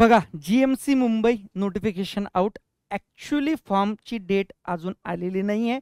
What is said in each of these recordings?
बघा, GMC Mumbai notification out. Actually फॉर्मची date अजून आलेली नाही आहे.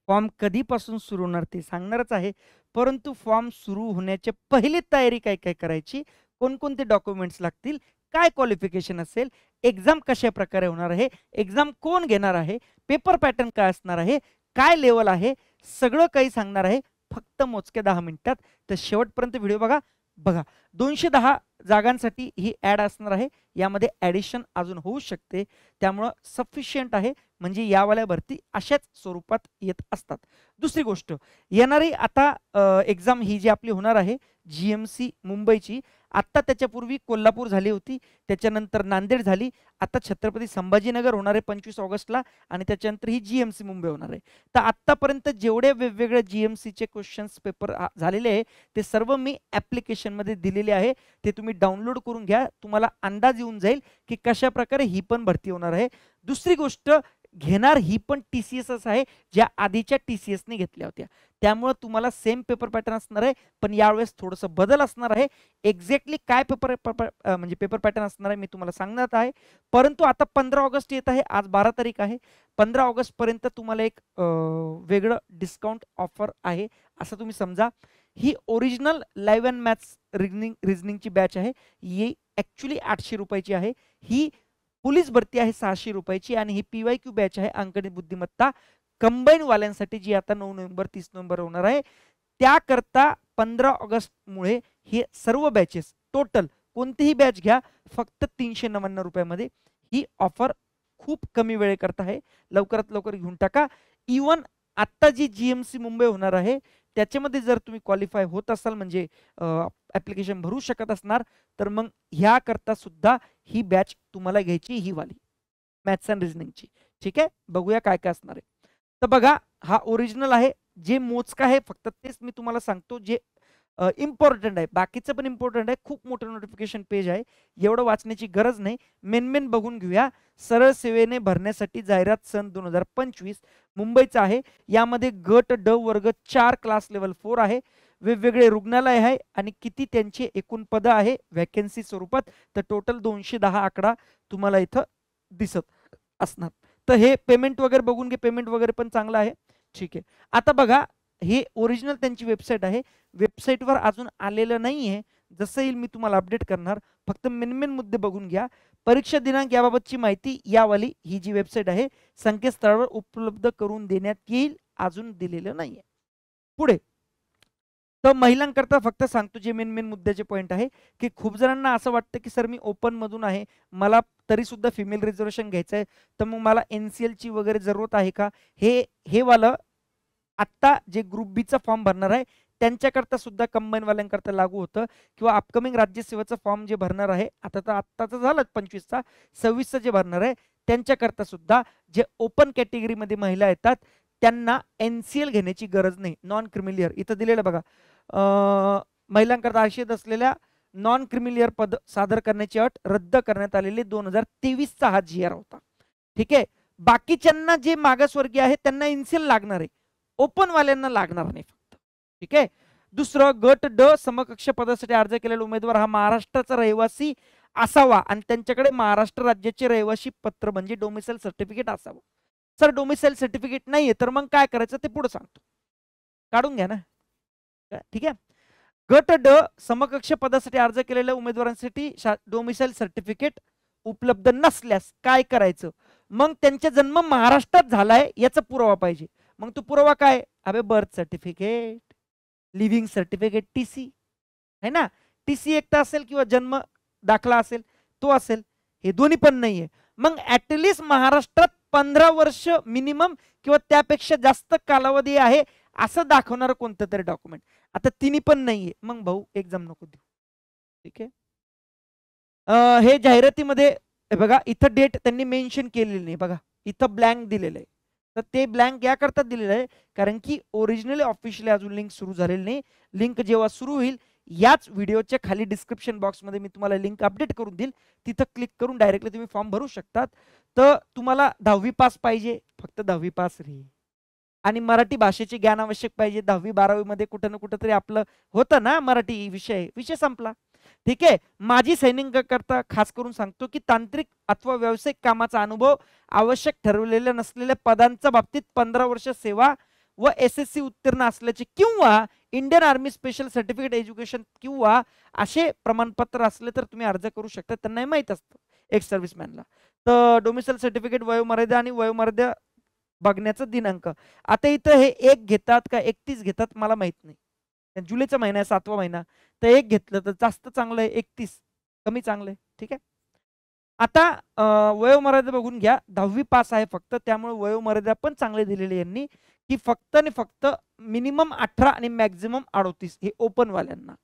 फॉर्म कधीपासून सुरू होणार ते सांगणारच आहे. परंतु फॉर्म सुरू होण्याच्या पहिली तयारी काय काय करायची, कोणकोणते डॉक्युमेंट्स लागतील, काय क्वालिफिकेशन असेल, एक्झाम कशा प्रकारे होणार आहे, एक्झाम कोण घेणार आहे, पेपर पॅटर्न काय असणार आहे, काय लेवल आहे, सगळं काही सांगणार आहे फक्त मोजक्या 10 मिनिटात. तर शेवटपर्यंत व्हिडिओ बघा. बघा, 210 जागांसाठी ही ॲड असणार आहे. यामध्ये ॲडिशन अजून होऊ शकते, त्यामुळं सफिशियंट आहे. म्हणजे यावाल्या भरती अशाच स्वरूपात येत असतात. दुसरी गोष्ट, येणारी आता एक्झाम ही जी आपली होणार आहे जीएमसी मुंबईची, आत्ता त्याच्यापूर्वी कोल्हापूर झाली होती, त्याच्यानंतर नांदेड झाली, आता छत्रपती संभाजीनगर होणार आहे 25 ऑगस्टला, आणि त्याच्यानंतर ही जीएमसी मुंबई होणार आहे. तर आत्तापर्यंत जेवढे वेगवेगळे जीएमसीचे क्वेश्चन्स पेपर झालेले आहे ते सर्व मी ॲप्लिकेशनमध्ये दिलेले आहे. ते तुम्ही डाउनलोड करून घ्या, तुम्हाला अंदाज येऊन जाईल की कशा प्रकारे ही पण भरती होणार आहे. दुसरी गोष्ट, घेणार ही पण TCSच आहे, ज्या आधीच्या TCSने घेतल्या होत्या. त्यामुळे तुम्हाला सेम पेपर पॅटर्न असणार आहे, पण यावेळेस थोडंसं बदल असणार आहे. एक्झॅक्टली काय म्हणजे पेपर पॅटर्न असणार आहे मी तुम्हाला सांगणार आहे. परंतु आता 15 ऑगस्ट येत आहे, आज 12 तारीख आहे. 15 ऑगस्ट पर्यंत तुम्हाला एक वेगळं डिस्काउंट ऑफर आहे असं तुम्ही समजा. ही ओरिजिनल लाईव्ह अँड मॅथ्स रिझनिंगची बॅच आहे. ही ॲक्च्युली 800 रुपयाची आहे. ही पोलीस भरती आहे 600 रुपयाची, आणि ही PYQ बॅच आहे अंकगणित बुद्धिमत्ता कंबाईन वाल्यांसाठी, जी आता 9 नोव्हेंबर 30 नोव्हेंबर होणार आहे. त्याकरता 15 ऑगस्टमुळे हे सर्व बॅचेस टोटल कोणतीही बॅच घ्या फक्त 399 रुपयामध्ये. ही ऑफर खूप कमी वेळेकरता आहे, लवकरात लवकर घेऊन टाका. इवन आत्ता जी जीएमसी मुंबई होणार आहे त्याच्यामध्ये जर तुम्ही क्वालिफाय होत असाल, म्हणजे ॲप्लिकेशन भरू शकत असणार, तर मग ह्याकरता सुद्धा ही बॅच तुम्हाला घ्यायची, ही वाली मॅथ्स अँड रिझनिंगची. ठीक आहे, बघूया काय काय असणार आहे. तर बघा, हा ओरिजिनल आहे. जे मोजका आहे फक्त तेच मी तुम्हाला सांगतो, जे इम्पॉर्टंट आहे. बाकीचं पण इम्पॉर्टंट आहे. खूप मोठं नोटिफिकेशन पेज आहे, एवढं वाचण्याची गरज नाही. मेन बघून घेऊया. सरळ सेवेने भरण्यासाठी जाहिरात सन 2025 मुंबईचा आहे. यामध्ये गट ड वर्ग 4 क्लास लेवल 4 आहे. वेगवेगळे रुग्णालय आहे आणि किती त्यांचे एकूण पदं आहे व्हॅकन्सी स्वरूपात, तर टोटल 210 आकडा तुम्हाला इथं दिसत असणार. तर हे पेमेंट वगैरे बघून घे, पेमेंट वगैरे पण चांगलं आहे. ठीक आहे, आता बघा, हे ओरिजिनल त्यांची वेबसाईट आहे. वेबसाईटवर अजून आलेलं नाही आहे, जसं येईल मी तुम्हाला अपडेट करणार. फक्त मेन मुद्दे बघून घ्या. परीक्षा दिनांक याबाबतची माहिती यावाली ही जी वेबसाईट आहे संकेतस्थळावर उपलब्ध करून देण्यात येईल, अजून दिलेलं नाही आहे. पुढे, तर महिलांकरता फक्त सांगतो जे मेन मुद्द्याचे पॉईंट आहे, की खूप जणांना असं वाटतं की सर मी ओपन मधून आहे, मला तरी सुद्धा फिमेल रिझर्वेशन घ्यायचं आहे, तर मग मला NCL ची वगैरे जरूरत आहे का. हे वालं आत्ता जे ग्रुप बीचा फॉर्म भरणार आहे त्यांच्याकरता सुद्धा कंबाईनवाल्यांकरता लागू होतं, किंवा अपकमिंग राज्यसेवेचा फॉर्म जे भरणार आहे, आत्ताचं झालं 25चा, 26चा जे भरणार आहे त्यांच्याकरता सुद्धा जे ओपन कॅटेगरीमध्ये महिला येतात त्यांना NCL घेण्याची गरज नाही. नॉन क्रिमिलियर इथं दिलेलं बघा, महिलांकरता आरक्षित असलेल्या नॉन क्रिमिलियर पद सादर करण्याची अट रद्द करण्यात आलेली 2023चा हा GR होता. ठीक आहे, बाकीच्यांना जे मागासवर्गीय आहेत त्यांना NCL लागणार आहे, ओपन वाल्यांना लागणार नाही फक्त. ठीक आहे. दुसरं, गट ड समकक्ष पदासाठी अर्ज केलेला उमेदवार हा महाराष्ट्राचा रहिवासी असावा आणि त्यांच्याकडे महाराष्ट्र राज्याचे रहिवासी पत्र म्हणजे डोमिसाइल सर्टिफिकेट असावं. सर डोमिसाइल सर्टिफिकेट नाहीये तर मग काय करायचं ते पुढे सांगतो, काढून घ्या ना. ठीक आहे, गट ड समकक्ष पदासाठी अर्ज केलेल्या उमेदवारांसाठी डोमिसाइल सर्टिफिकेट उपलब्ध नसल्यास काय करायचं, मग त्यांचा जन्म महाराष्ट्रात झालाय याचा पुरावा पाहिजे. मग तो पुरावा काय, अबे birth certificate, living certificate, TC है ना. TC एकटा असेल किंवा जन्म दाखला असेल तो असेल, हे दोन्ही पण नाहीये. मग ऍटलिस्ट महाराष्ट्रात 15 वर्ष मिनिमम किंवा त्यापेक्षा जास्त कालावधी आहे असं दाखवणारं कोणतं तरी डॉक्युमेंट. आता तिन्ही पण नाहीये, मग भाऊ एक्झाम नको देऊ. ठीक आहे, हे जाहिरातीमध्ये बघा इथं डेट त्यांनी मेन्शन केलेली नाही, बघा इथं ब्लँक दिलेलं आहे. तर ते ब्लँक याकरता दिलेलं आहे कारण की ओरिजिनली ऑफिशियली अजून लिंक सुरू झालेली नाही. लिंक जेव्हा सुरू होईल याच व्हिडिओच्या खाली डिस्क्रिप्शन बॉक्समध्ये मी तुम्हाला लिंक अपडेट करून देईल, तिथं क्लिक करून डायरेक्टली तुम्ही फॉर्म भरू शकतात. तर तुम्हाला 10वी पास पाहिजे, फक्त 10वी पास रे, आणि मराठी भाषेचे ज्ञान आवश्यक पाहिजे. 10वी 12वी मध्ये कुठं ना कुठं तरी आपलं होतं ना मराठी विषय संपला. ठीक आहे. माजी सैनिकांकरता खास करून सांगतो की तांत्रिक अथवा व्यावसायिक कामाचा अनुभव आवश्यक ठरवलेल्या नसलेल्या पदांच्या बाबतीत 15 वर्ष सेवा व SSC उत्तीर्ण असल्याचे किंवा Indian army special certificate education किंवा असे प्रमाणपत्र असले तर तुम्ही अर्ज करू शकता. त्यांना माहीत असतं एक्स सर्व्हिसमॅनला. तर डोमिसाईल सर्टिफिकेट, वयोमर्यादा आणि वयोमर्यादा बघण्याचा दिनांक. आता इथं हे 1 घेतात का 31 घेतात मला माहित नाही. जुलैचा महिना आहे, 7वा महिना, तर 1 घेतलं तर जास्त चांगलं आहे, 31 कमी चांगलं आहे. ठीक आहे. आता वयोमर्यादा बघून घ्या. 10वी पास आहे फक्त, त्यामुळे वयोमर्यादा पण चांगली दिलेली यांनी की फक्त आणि फक्त मिनिमम 18 आणि मॅक्झिमम 38 हे ओपन वाल्यांना.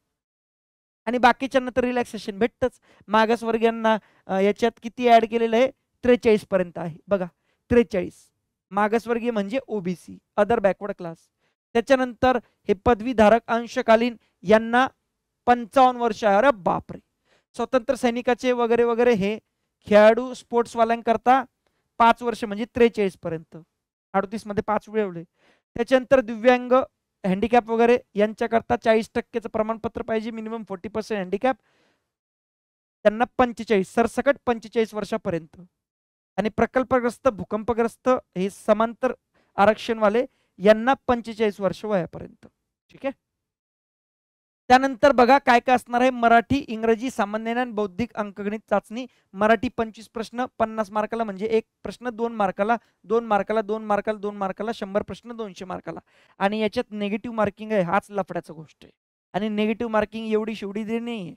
आणि बाकीच्यांना तर रिलॅक्सेशन भेटतच. मागासवर्गीयांना याच्यात किती ऍड केलेलं आहे, 43 पर्यंत आहे बघा. 43 मागासवर्गीय म्हणजे ओबीसी, अदर बॅकवर्ड क्लास. त्याच्यानंतर हे पदवीधारक अंशकालीन यांना 55 वर्ष आहे. अरे बापरे. स्वतंत्र सैनिकाचे वगैरे वगैरे हे खेळाडू स्पोर्ट्सवाल्यांकरता 5 वर्ष म्हणजे 43 पर्यंत. 38 मध्ये 5 मिळवले. त्याच्यानंतर दिव्यांग, हँडिकॅप वगैरे यांच्याकरता 40% प्रमाणपत्र पाहिजे, मिनिमम 40% हँडिकॅप, त्यांना 45 सरसकट 45 वर्षापर्यंत. आणि प्रकल्पग्रस्त, भूकंपग्रस्त हे समांतर आरक्षणवाले यांना 45 वर्ष वयापर्यंत. ठीक आहे. त्यानंतर बघा काय काय असणार आहे. मराठी, इंग्रजी, सामान्य ज्ञान, बौद्धिक, अंकगणित चाचणी. मराठी 25 प्रश्न 50 मार्काला, म्हणजे 1 प्रश्न 2 मार्काला, 2 मार्काला, 2 मार्काला, 2 मार्काला, 100 प्रश्न 200 मार्काला. आणि याच्यात नेगेटिव्ह मार्किंग आहे, हाच लफड्याचा गोष्ट आहे. आणि नेगेटिव्ह मार्किंग एवढी शेवढी दे नाही आहे,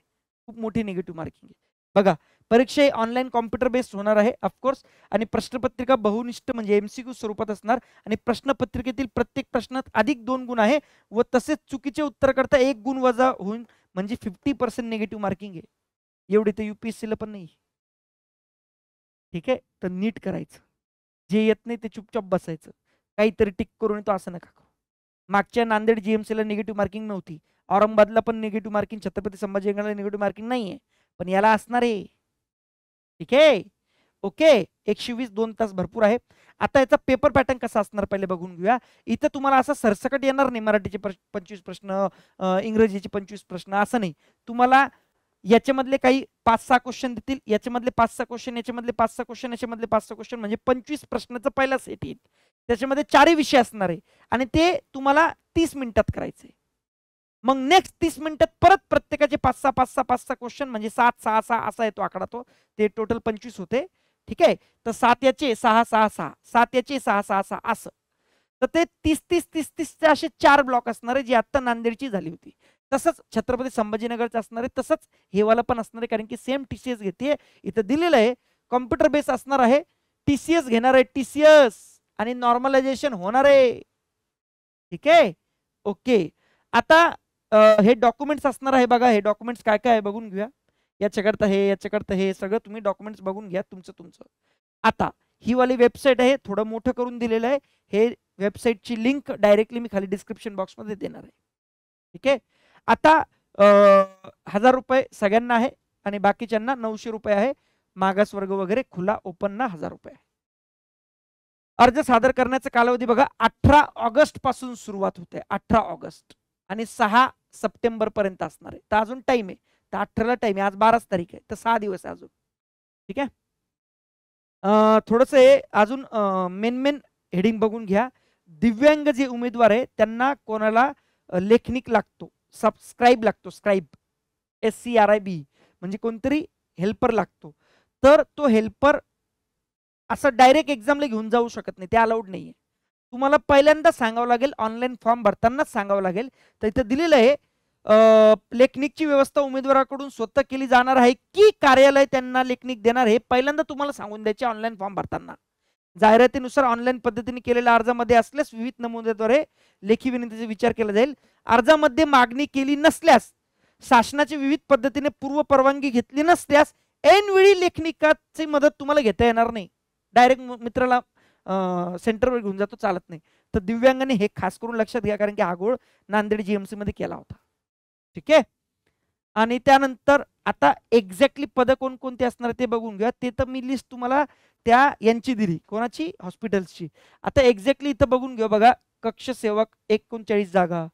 खूप मोठी नेगेटिव्ह मार्किंग आहे. बघा परीक्षा ऑनलाईन कॉम्प्युटर बेस्ड होणार आहे ऑफकोर्स. आणि प्रश्नपत्रिका बहुनिष्ठ म्हणजे MCQ स्वरूपात असणार. आणि प्रश्नपत्रिकेतील प्रत्येक प्रश्नात अधिक 2 गुण आहे व तसेच चुकीचे उत्तर करता 1 गुण वजा होऊन म्हणजे 50% नेगेटिव्ह मार्किंग आहे. एवढी तर UPSCला पण नाही. ठीक आहे. तर नीट करायचं, जे येत नाही ते चुपचाप बसायचं, काहीतरी टिक करून तो असं नका करू. मागच्या नांदेड GMCला निगेटिव्ह मार्किंग नव्हती, औरंगाबादला पण निगेटिव्ह मार्किंग, छत्रपती संभाजीनगरला निगेटिव्ह मार्किंग नाहीये, पण याला असणार आहे. ठीक आहे. ओके. 120 2 तास भरपूर आहे. आता याचा पेपर पॅटर्न कसा असणार पहिले बघून घेऊया. इथं तुम्हाला असं सरसकट येणार नाही, मराठीचे 25 प्रश्न, इंग्रजीचे 25 प्रश्न असं नाही. तुम्हाला याच्यामधले काही 5-6 क्वेश्चन देतील, याच्यामधले 5-6 क्वेश्चन, याच्यामधले 5-6 क्वेश्चन, याच्यामधले 5-6 क्वेश्चन, म्हणजे 25 प्रश्नाचा पहिला सेट येईल. त्याच्यामध्ये 4 विषय असणार आहे आणि ते तुम्हाला 30 मिनिटात करायचे. मग नेक्स्ट 30 मिनिटात परत प्रत्येकाचे 5-6 क्वेश्चन, म्हणजे 7-6-6 असा येतो आकडा तो, ते टोटल 25 होते. ठीक आहे. तर 7 याचे 6-6-6, 7 याचे 6-6-6 असं. तर ते 30-30-30-30चे असे 4 ब्लॉक असणार आहे, जी आता नांदेडची झाली होती. तसंच छत्रपती संभाजीनगरचं असणार आहे, तसंच हेवाला पण असणार आहे, कारण की सेम TCS घेते. इथं दिलेलं आहे कॉम्प्युटर बेस असणार आहे, TCS घेणार आहे, TCS, आणि नॉर्मलायझेशन होणार आहे. ठीक आहे. ओके. आता हे डॉक्युमेंट्स असणार आहे बघा. हे डॉक्युमेंट्स काय काय आहे बघून घेऊया. याच्याकरता हे, याच्याकरता हे, सगळं तुम्ही डॉक्युमेंट्स बघून घ्या तुमचं. आता ही वाली वेबसाईट आहे, थोडं मोठं करून दिलेलं आहे. हे वेबसाईटची लिंक डायरेक्टली मी खाली डिस्क्रिप्शन बॉक्समध्ये देणार आहे. ठीक आहे. आता 1000 रुपये सगळ्यांना आहे आणि बाकीच्यांना 900 रुपये आहे. मागासवर्ग वगैरे खुला, ओपनना 1000 रुपये आहे. अर्ज सादर करण्याचा कालावधी बघा 18 ऑगस्ट पासून सुरुवात होते, 18 ऑगस्ट, आणि 6 सप्टेंबर पर्यंत असणार आहे. तर अजून टाइम आहे. तर 18ला टाइम आहे, आज 12 तारीख आहे, तर 6 दिवस आहे अजून. ठीक आहे. थोडंसं हे अजून मेन हेडिंग बघून घ्या. दिव्यांग जे उमेदवार आहे त्यांना कोणाला लेखनिक लागतो, सबस्क्राईब लागतो, स्क्राईब, SCRIB, म्हणजे कोणतरी हेल्पर लागतो. तर तो हेल्पर असं डायरेक्ट एक्झामला घेऊन जाऊ शकत नाही, ते अलाउड नाहीये. तुम्हाला पहिल्यांदा सांगावं लागेल, ऑनलाईन फॉर्म भरतानाच सांगावं लागेल. तर इथं दिलेलं आहे लेखनिकची व्यवस्था उमेदवाराकडून स्वतः केली जाणार आहे की कार्यालय त्यांना लेखनिक देणार, हे पहिल्यांदा तुम्हाला सांगून द्यायचे ऑनलाईन फॉर्म भरताना. जाहिरातीनुसार ऑनलाईन पद्धतीने केलेल्या अर्जामध्ये असल्यास विविध नमुन्याद्वारे लेखी विनंतीचा विचार केला जाईल. अर्जामध्ये मागणी केली नसल्यास, शासनाची विविध पद्धतीने पूर्व परवानगी घेतली नसल्यास ऐनवेळी लेखनिकाची मदत तुम्हाला घेता येणार नाही. डायरेक्ट मित्राला सेंटरवर घेऊन जातो, चालत नाही. तर दिव्यांगाने हे खास करून लक्षात घ्या, कारण की हा घोळ नांदेड GMC मध्ये केला होता. ठीक आहे. आणि त्यानंतर आता एक्झॅक्टली पद कोणकोणते असणार ते बघून घ्या. ते तर मी लिस्ट तुम्हाला त्या यांची दिली, कोणाची, हॉस्पिटल्सची. आता एक्झॅक्टली इथं बघून घ्या बघा. कक्ष सेवक 39 जागा,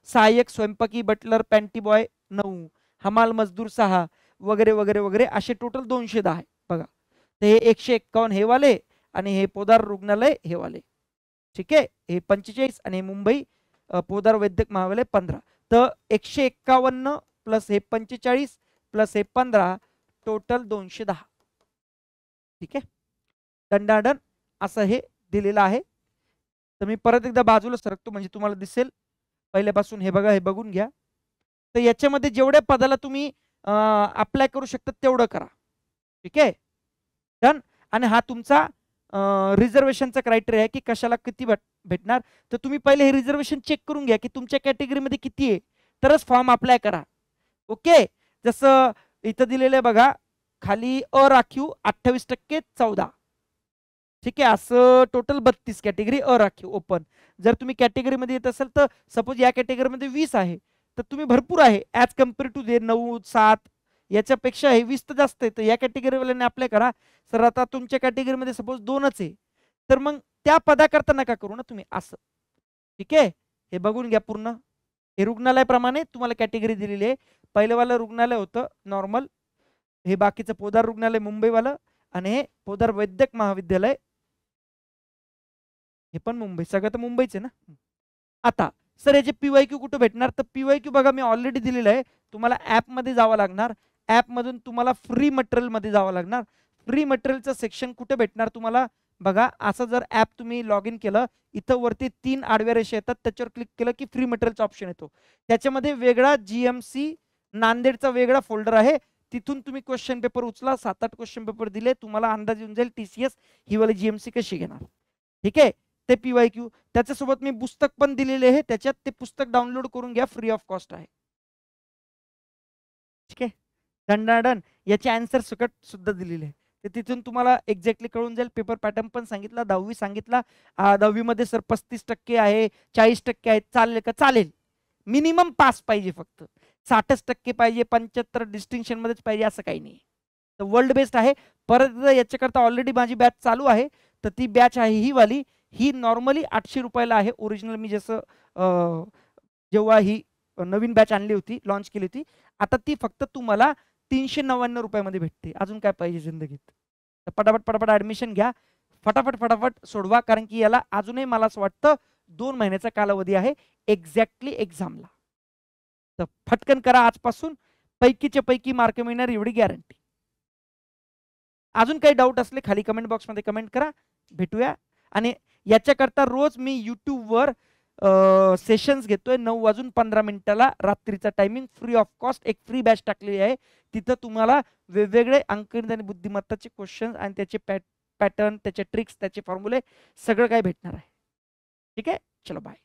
सहाय्यक स्वयंपाकी, बटलर, पॅन्टी बॉय 9, हमाल मजदूर 6 वगैरे वगैरे वगैरे असे टोटल 210 आहे बघा. तर हे 151 हे वाले आणि हे पोदार रुग्णालय हे वाले. ठीक आहे, हे 45 आणि मुंबई पोदार वैद्यक महाविद्यालय 15. तर 151 प्लस हे 45 प्लस हे 15 टोटल 210. ठीक आहे, दंडाडन असं हे दिलेलं आहे. तर मी परत एकदा बाजूला सरकतो म्हणजे तुम्हाला दिसेल पहिल्यापासून. हे बघा, हे बघून घ्या. तर याच्यामध्ये जेवढ्या पदाला तुम्ही अप्लाय करू शकता तेवढं करा. ठीक आहे, डन. आणि हा तुमचा रिझर्वेशनचा क्रायटेरिया आहे की कशाला किती भेटणार. तर तुम्ही पहिले हे रिझर्वेशन चेक करून घ्या की तुमच्या कॅटेगरीमध्ये किती आहे, तरच फॉर्म अप्लाय करा. ओके, जसं इथं दिलेलं आहे बघा खाली अराखीव 28% 14. ठीक आहे, असं टोटल 32 कॅटेगरी अराखीव ओपन. जर तुम्ही कॅटेगरीमध्ये येत असाल तर सपोज या कॅटेगरीमध्ये 20 आहे तर तुम्ही भरपूर आहे ॲज कम्पेअर टू दे 9 7 याच्यापेक्षा हे 20 तर जास्त आहे. तर या कॅटेगरीवाल्यांनी अप्लाय करा. सर आता तुमच्या कॅटेगरीमध्ये सपोज 2च आहे तर मग त्या पदाकरता नका करू ना तुम्ही असं. ठीक आहे, हे बघून घ्या पूर्ण. हे रुग्णालयाप्रमाणे तुम्हाला कॅटेगरी दिलेली आहे. पहिलंवालं रुग्णालय होतं नॉर्मल, हे बाकीचं पोदार रुग्णालय मुंबईवालं आणि हे पोदार वैद्यक महाविद्यालय हे पण मुंबई. सगळं तर मुंबईच आहे ना. आता सर याचे PYQ कुठे भेटणार, तर PYQ बघा मी ऑलरेडी दिलेलं आहे. तुम्हाला ॲपमध्ये जावं लागणार. ॲपमधून तुम्हाला फ्री मटेरियलमध्ये जावं लागणार. फ्री मटेरियलचं सेक्शन कुठे भेटणार तुम्हाला बघा. असं जर ॲप तुम्ही लॉग इन केलं, इथं वरती 3 आडव्या रेषा येतात, त्याच्यावर क्लिक केलं की फ्री मटेरियलचा ऑप्शन येतो. त्याच्यामध्ये वेगळा GMC नांदेडचा वेगळा फोल्डर आहे. तिथून तुम्ही क्वेश्चन पेपर उचला. 7-8 क्वेश्चन पेपर दिले, तुम्हाला अंदाज येऊन जाईल TCS ही वाली GMC कशी घेणार. ठीक आहे, ते PYQ. त्याच्यासोबत मी पुस्तक पण दिलेले आहे, त्याच्यात ते पुस्तक डाउनलोड करून घ्या, फ्री ऑफ कॉस्ट आहे. ठीक आहे, दंडाडन. याचे आन्सर सकट सुद्धा दिलेले आहे. तर तिथून तुम्हाला एक्झॅक्टली कळून जाईल. पेपर पॅटर्न पण सांगितला, 10वी सांगितला. 10वी सर 35% आहे, 40% आहे. चालेल का? चालेल. मिनिमम पास पाहिजे, फक्त 60% पाहिजे, 75 डिस्टिंक्शन मध्येच पाहिजे असं काही नाही. तर वर्ल्ड बेस्ट आहे. परत याच्याकरता ऑलरेडी माझी बॅच चालू आहे. तर ती बॅच आहे ही वाली. ही नॉर्मली 800 रुपयाला आहे. ओरिजिनल मी जसं जेव्हा ही नवीन बॅच आणली होती, लॉन्च केली होती, आता ती फक्त तुम्हाला 399 रुपयामध्ये भेटते. अजून काय पाहिजे जिंदगीत. तर पटापट पटापट ॲडमिशन घ्या, फटाफट फटाफट सोडवा. कारण की याला अजूनही मला असं वाटतं 2 महिन्याचा कालावधी आहे एक्झॅक्टली एक्झामला. तर फटकन करा आजपासून, पैकीच्या पैकी मार्क मिळणार एवढी गॅरंटी. अजून काही डाऊट असले खाली कमेंट बॉक्समध्ये कमेंट करा, भेटूया. आणि याच्याकरता रोज मी यूट्यूबवर सेशन्स घेतोय 9:15 रात्रीचा टायमिंग, फ्री ऑफ कॉस्ट. एक फ्री बॅच टाकलेली आहे, तिथं तुम्हाला वेगवेगळे अंकगणित आणि बुद्धिमत्ताचे क्वेश्चन आणि त्याचे पॅटर्न, त्याचे ट्रिक्स, त्याचे फॉर्म्युले सगळं काही भेटणार आहे. ठीक आहे, चलो बाय.